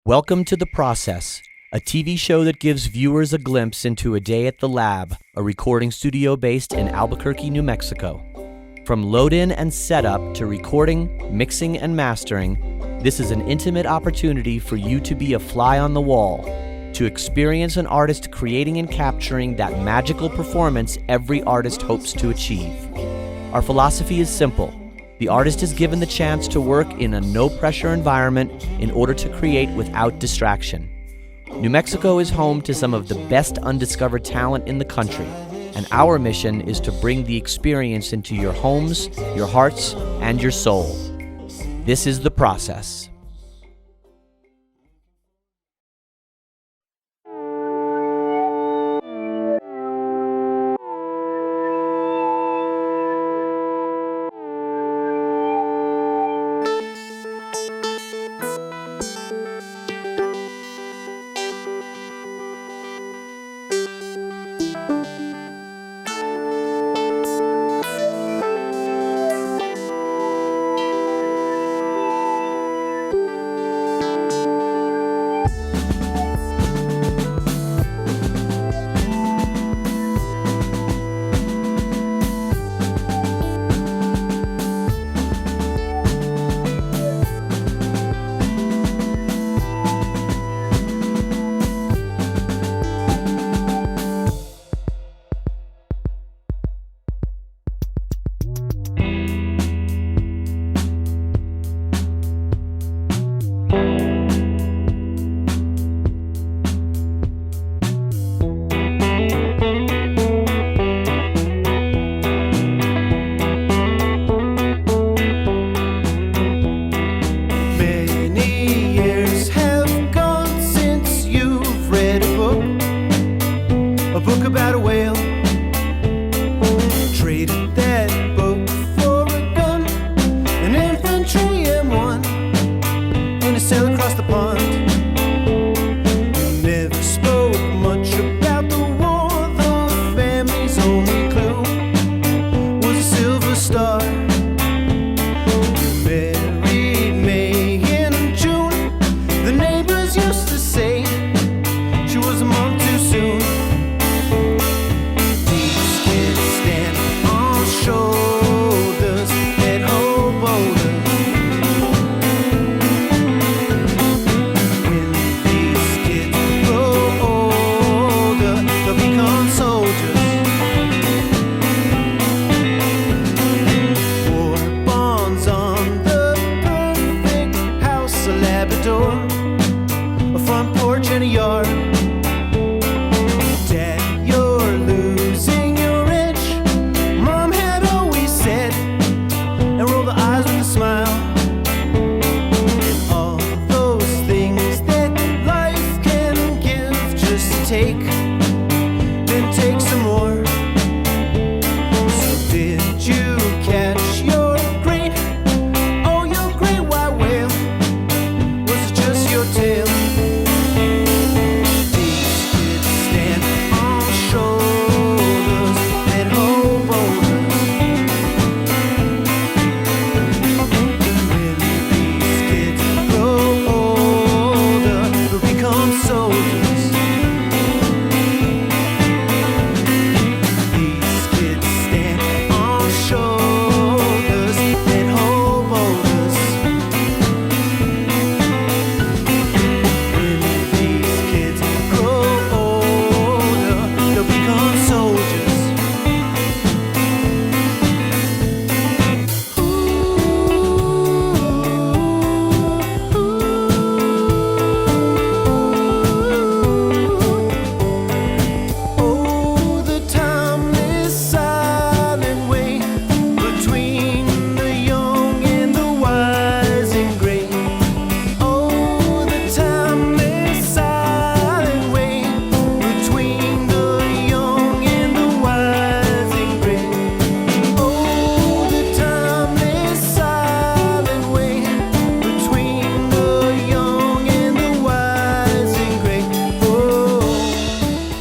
Welcome to The Process, a TV show that gives viewers a glimpse into a day at the lab, a recording studio based in Albuquerque, New Mexico. From load-in and setup to recording, mixing, and mastering, this is an intimate opportunity for you to be a fly on the wall, to experience an artist creating and capturing that magical performance every artist hopes to achieve. Our philosophy is simple. The artist is given the chance to work in a no-pressure environment in order to create without distraction. New Mexico is home to some of the best undiscovered talent in the country, and our mission is to bring the experience into your homes, your hearts, and your soul. This is The Process.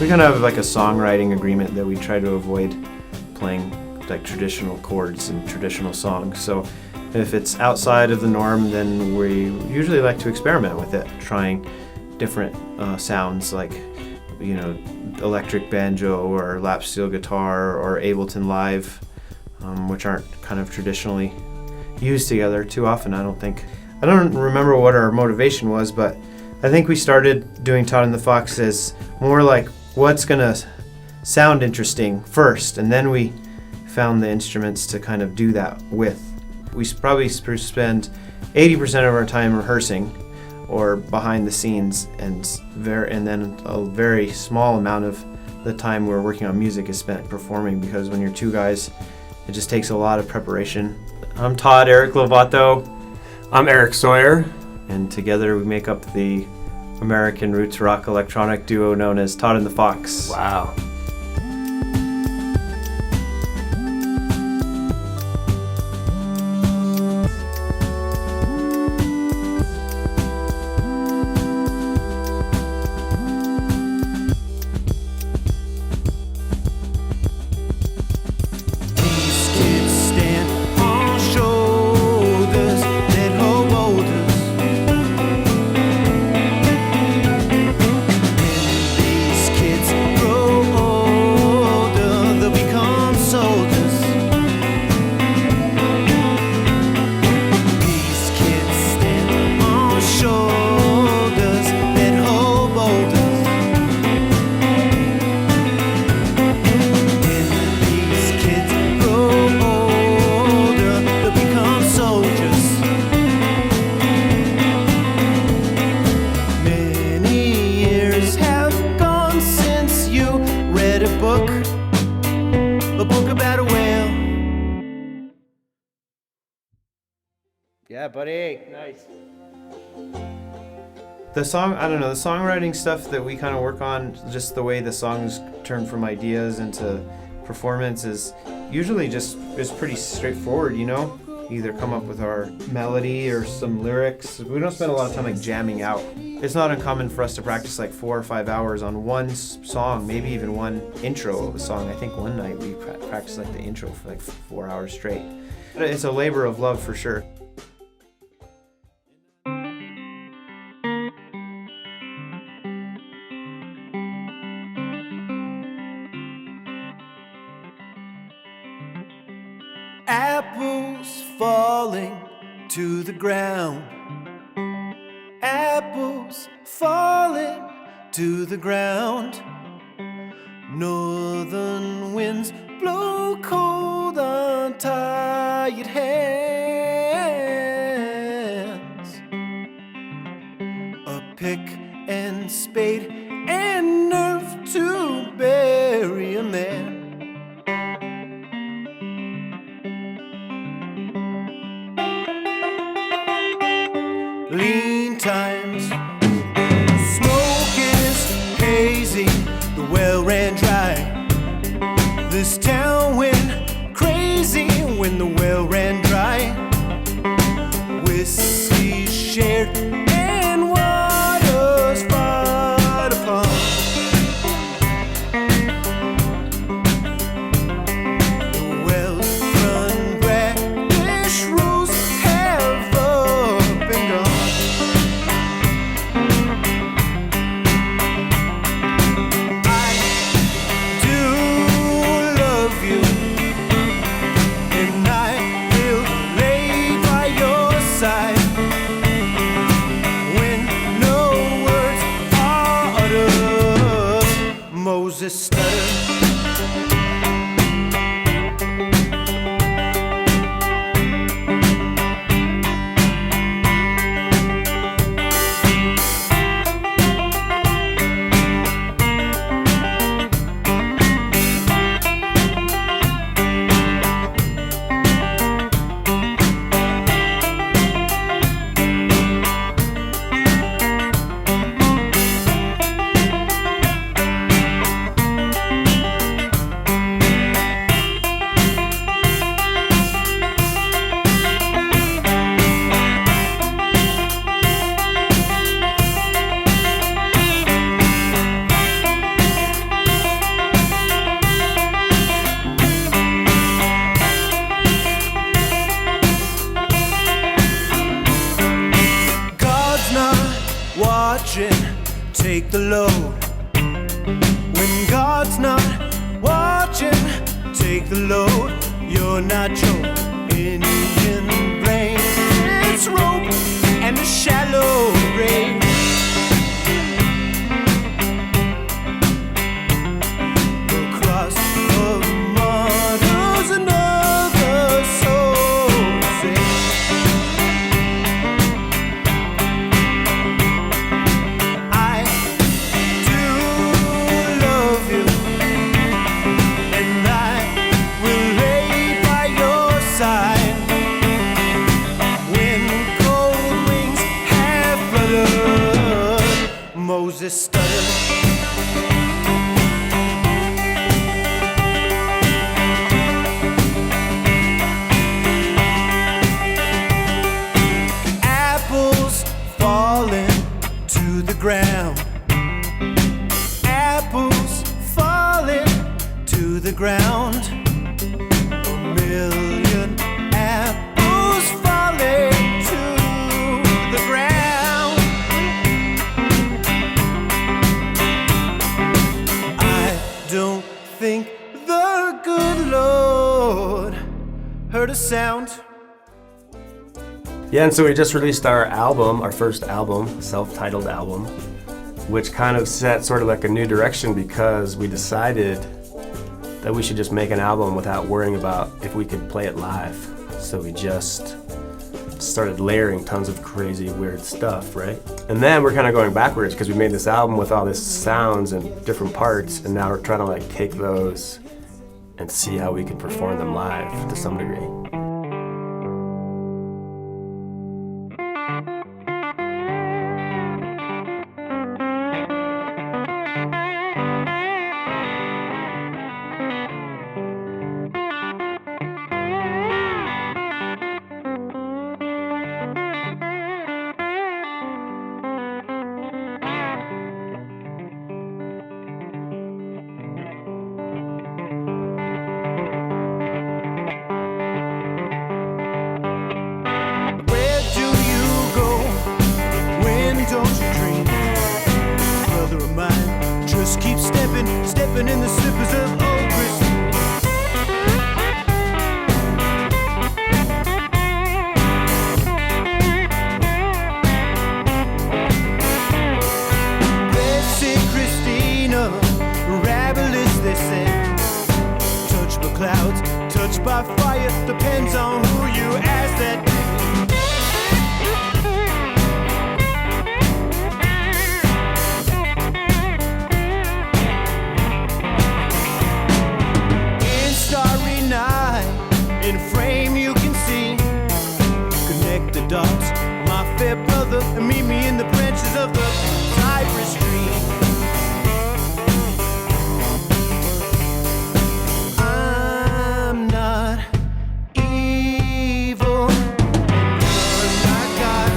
We kind of have like a songwriting agreement that we try to avoid playing like traditional chords and traditional songs. So If it's outside of the norm, then we usually like to experiment with it, trying different sounds like, electric banjo or lap steel guitar or Ableton Live, which aren't kind of traditionally used together too often, I don't think. I don't remember what our motivation was, but I think we started doing Todd and the Fox as more like what's gonna sound interesting first, and then we found the instruments to kind of do that with. We probably spend 80% of our time rehearsing or behind the scenes, and then a very small amount of the time we're working on music is spent performing, because when you're two guys, it just takes a lot of preparation. I'm Todd, Erik Lovato. I'm Erik, Sawyer. And together we make up the American roots rock electronic duo known as Todd and the Fox. Wow. Yeah, buddy. Nice. The songwriting stuff that we kind of work on, just the way the songs turn from ideas into performance is pretty straightforward, Either come up with our melody or some lyrics. We don't spend a lot of time like jamming out. It's not uncommon for us to practice like 4 or 5 hours on one song, maybe even one intro of a song. I think one night we practiced like the intro for like 4 hours straight. It's a labor of love for sure. Apples falling to the ground. Apples falling to the ground. Northern winds blow cold on tired hands. A pick and spade and nerve to bury a man. Lean times, smoke is hazy, the well ran dry. This town went crazy when the well ran dry. Whiskey shared and waters fought upon. The wells run brackish rules have up and gone. Stutter. take the load. When God's not watching, take the load. You're not your Indian brain. It's rope and a shallow grave. The cross of martyrs, another soul saved. I do love you, and I will lay by your side when cold wings have fluttered. Moses stuttered. Apples falling to the ground. Apples falling to the ground. A million apples falling to the ground. I don't think the good Lord heard a sound. Yeah, and so we just released our album, our first album, self-titled album, which kind of set sort of like a new direction because we decided that we should just make an album without worrying about if we could play it live. So we just started layering tons of crazy, weird stuff, right? And then we're kind of going backwards because we made this album with all these sounds and different parts, and now we're trying to like take those and see how we can perform them live to some degree. Where do you go? When don't you dream? Brother of mine, just keep stepping in the slippers of old Christine. Blessed Christina, Rabbilis, they say. Touched by clouds, touched by fire, depends on who you ask that day. In starry night, in frame you can see. Connect the dots, my fair brother, and meet me in the branches of the Tigris tree. I'm not evil, but my God.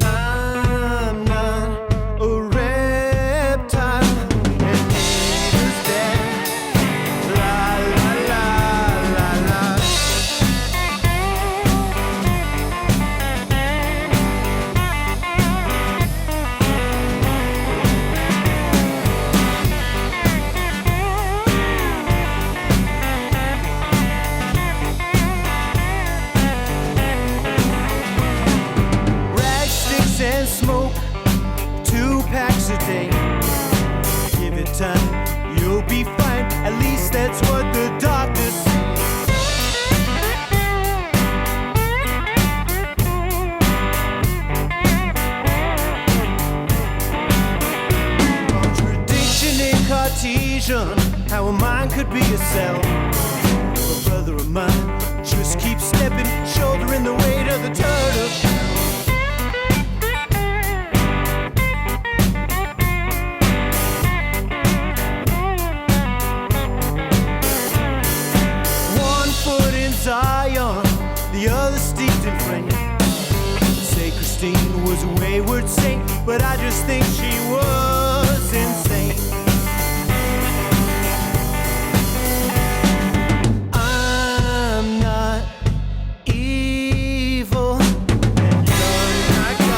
I'm not a reptile, and neither's dead. La la la la la. Rag sticks and smoke, 2 packs a day. Give it time, you'll be fine. At least that's what the doctors say. Contradiction in Cartesian, how a mind could be a cell. A brother of mine, just keep stepping, shouldering the weight of the turtle shell. One foot in Zion, the other steeped in flame. Say Christine was a wayward saint, but I just think she was insane. I'm not evil, and none I got.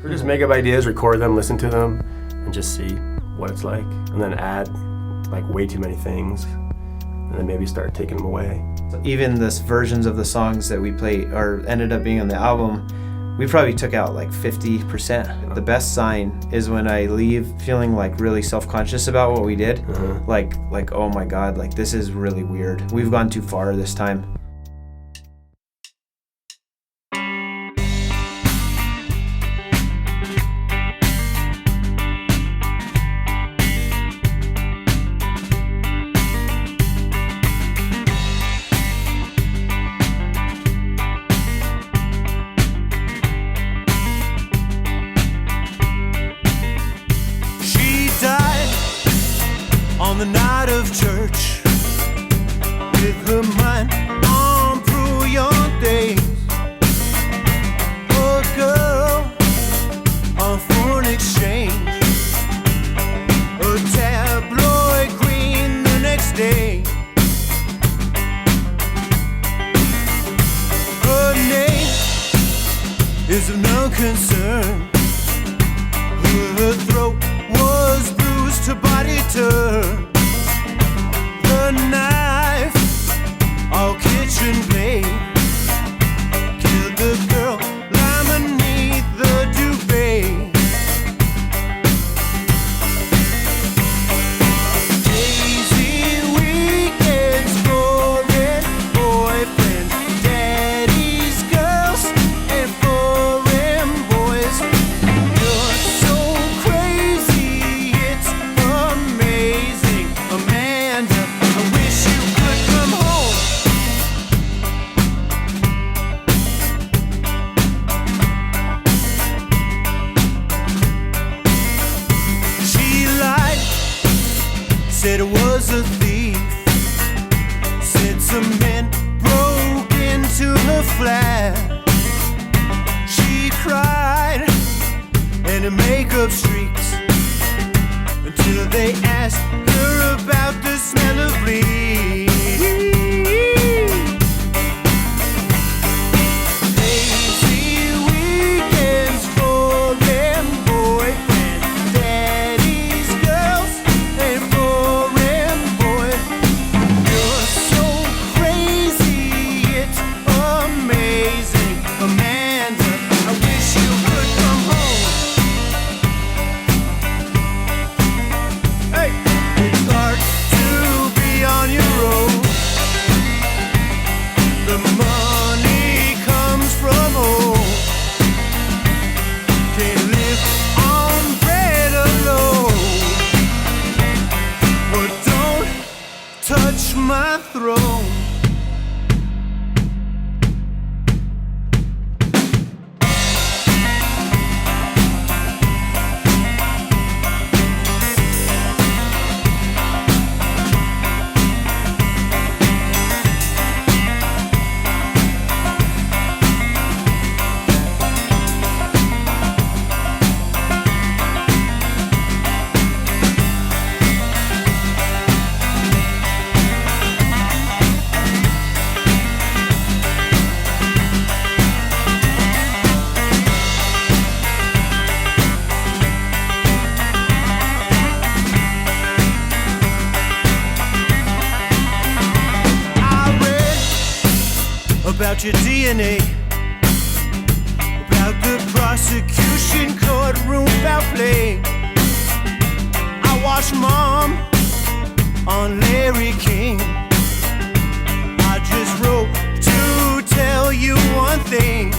Or just make up ideas, record them, listen to them, and just see what it's like. And then add like way too many things, and then maybe start taking them away. Even the versions of the songs that we play or ended up being on the album, we probably took out like 50%. The best sign is when I leave feeling like really self-conscious about what we did. Like, oh my God, like this is really weird. We've gone too far this time. On the night of church, with her mind on brilliant days, a girl on foreign exchange, a tabloid queen the next day. Her name is of no concern. Her throat was bruised, her body turned. The knife, all kitchen blade, killed the girl lying beneath the duvet. Daisy weekends, foreign boyfriends, daddy's girls and foreign boys. You're so crazy, it's amazing, Amanda. I wish you could come home. She lied, said it was a thief, said some men broke into her flat. She cried and her makeup streaks until they asked her about the smell of bleach. Lazy weekends, foreign boyfriend, daddy's girls and foreign boys. You're so crazy, it's amazing, Amanda. I wish you could come home. Hey, it's hard to be on your own. The money comes from home. Can't live on bread alone. But don't touch my throne. I read about your DNA, about the prosecution courtroom foul play. I watched Mom on Larry King. I just wrote to tell you one thing.